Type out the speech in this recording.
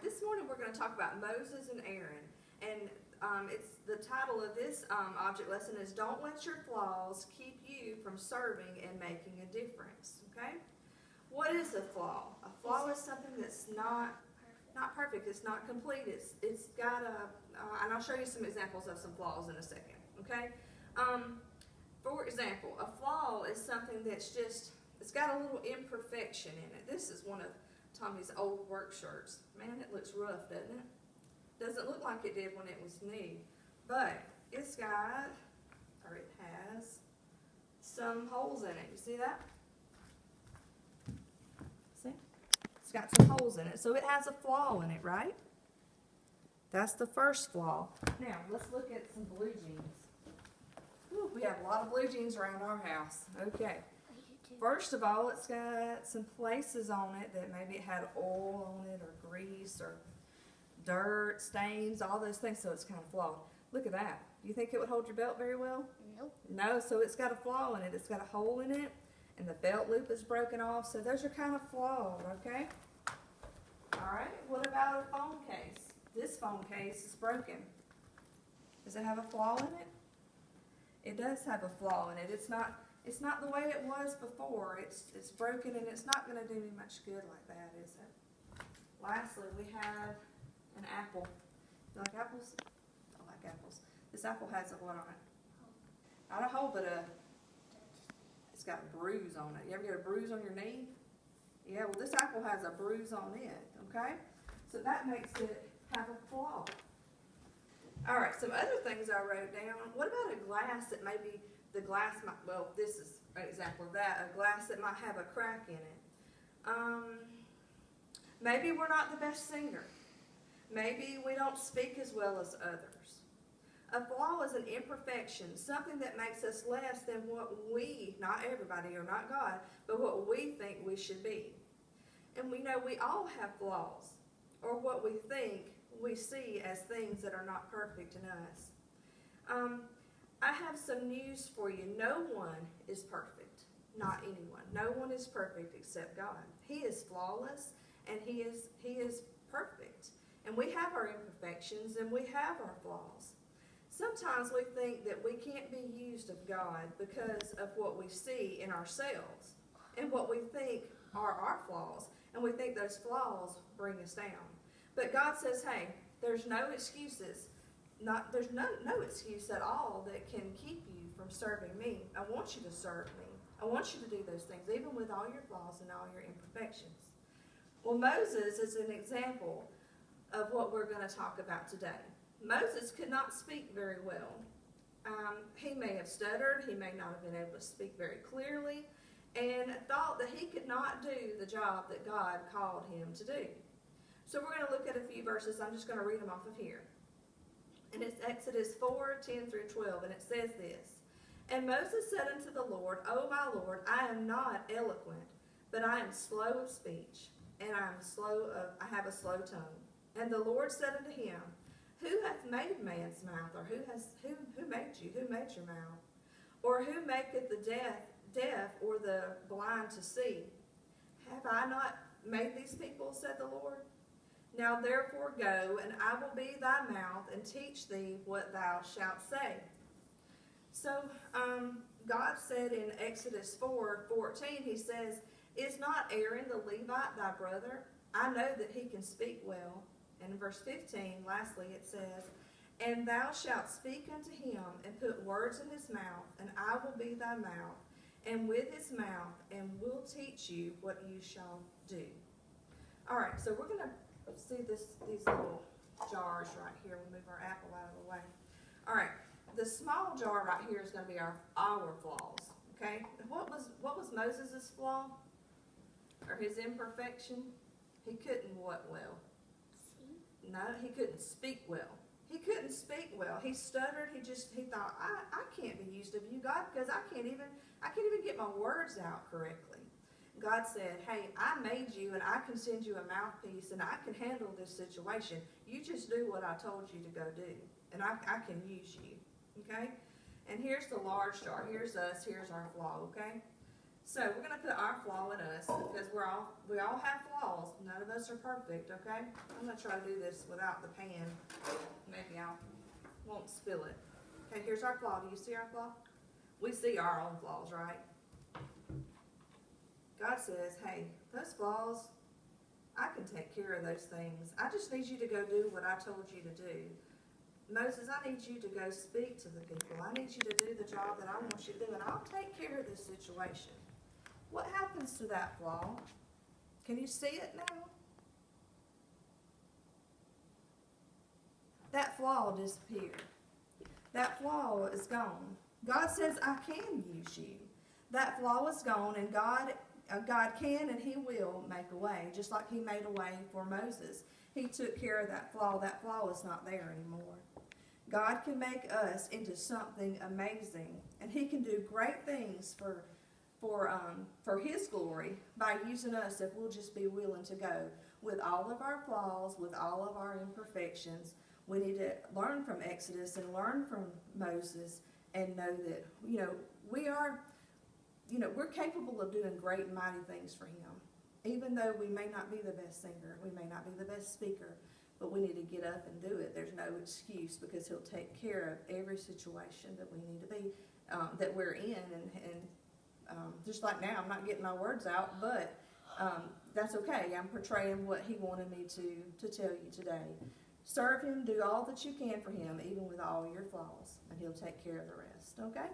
this morning we're going to talk about Moses and Aaron. And it's the title of this object lesson is Don't Let Your Flaws Keep You from Serving and Making a Difference. Okay? What is a flaw? A flaw is something that's not perfect. It's not complete. It's got and I'll show you some examples of some flaws in a second. Okay? For example, a flaw is something that's just, it's got a little imperfection in it. This is one of Tommy's old work shirts. Man, it looks rough, doesn't it? Doesn't look like it did when it was new. But it's got, or it has, some holes in it. You see that? See? It's got some holes in it. So it has a flaw in it, right? That's the first flaw. Now, let's look at some blue jeans. Ooh, we have a lot of blue jeans around our house. Okay. First of all, it's got some places on it that maybe it had oil on it or grease or dirt, stains, all those things, so it's kind of flawed. Look at that. Do you think it would hold your belt very well? Nope. No, so it's got a flaw in it. It's got a hole in it, and the belt loop is broken off, so those are kind of flawed, okay? All right, what about a phone case? This phone case is broken. Does it have a flaw in it? It does have a flaw in it. It's not the way it was before. It's broken, and it's not going to do me much good like that, is it? Lastly, we have an apple. You like apples? I like apples. This apple has a what on it? Not a hole, but it's got a bruise on it. You ever get a bruise on your knee? Yeah, well, this apple has a bruise on it, okay? So that makes it have a flaw. All right, some other things I wrote down. What about a glass that maybe the glass might, well, this is an example of that, a glass that might have a crack in it. Maybe we're not the best singer. Maybe we don't speak as well as others. A flaw is an imperfection, something that makes us less than what we, not everybody or not God, but what we think we should be. And we know we all have flaws, or what we think we see as things that are not perfect in us. I have some news for you. No one is perfect. Not anyone. No one is perfect except God. He is flawless, and He is perfect. And we have our imperfections, and we have our flaws. Sometimes we think that we can't be used of God because of what we see in ourselves and what we think are our flaws, and we think those flaws bring us down. But God says, hey, there's no excuses. There's no excuse at all that can keep you from serving me. I want you to serve me. I want you to do those things, even with all your flaws and all your imperfections. Well, Moses is an example of what we're going to talk about today. Moses could not speak very well. He may have stuttered. He may not have been able to speak very clearly, and thought that he could not do the job that God called him to do. So we're going to look at a few verses. I'm just going to read them off of here. And it's Exodus 4:10 through 12, and it says this. And Moses said unto the Lord, O my Lord, I am not eloquent, but I am slow of speech, and I have a slow tongue. And the Lord said unto him, Who hath made man's mouth, or who made you? Who made your mouth? Or who maketh the deaf, or the blind to see? Have I not made these people, said the Lord? Now therefore go, and I will be thy mouth, and teach thee what thou shalt say. So God said in Exodus 4:14, He says, Is not Aaron the Levite thy brother? I know that he can speak well. And in verse 15, lastly, it says, And thou shalt speak unto him, and put words in his mouth, and I will be thy mouth, and with his mouth, and will teach you what you shall do. All right, so we're going to see these little jars right here. We'll move our apple out of the way. All right, the small jar right here is going to be our flaws. Okay, what was Moses' flaw, or his imperfection? He couldn't what well? No, he couldn't speak well. He couldn't speak well. He stuttered. He thought, I can't be used of you, God, because I can't even get my words out correctly. God said, hey, I made you, and I can send you a mouthpiece, and I can handle this situation. You just do what I told you to go do, and I can use you, okay? And here's the large jar. Here's us. Here's our flaw, okay? So we're gonna put our flaw in us because we all have flaws. None of us are perfect, okay? I'm gonna try to do this without the pan. Maybe I won't spill it. Okay, here's our flaw. Do you see our flaw? We see our own flaws, right? God says, hey, those flaws, I can take care of those things. I just need you to go do what I told you to do. Moses, I need you to go speak to the people. I need you to do the job that I want you to do, and I'll take care of this situation. What happens to that flaw? Can you see it now? That flaw disappeared. That flaw is gone. God says, I can use you. That flaw is gone, and God can and He will make a way, just like He made a way for Moses. He took care of that flaw. That flaw is not there anymore. God can make us into something amazing, and He can do great things for His glory by using us if we'll just be willing to go with all of our flaws, with all of our imperfections. We need to learn from Exodus and learn from Moses and know that, we're capable of doing great and mighty things for Him. Even though we may not be the best singer, we may not be the best speaker, but we need to get up and do it. There's no excuse because He'll take care of every situation that we need to be, that we're in. And just like now, I'm not getting my words out, but that's okay. I'm portraying what He wanted me to tell you today. Serve Him, do all that you can for Him, even with all your flaws, and He'll take care of the rest, okay?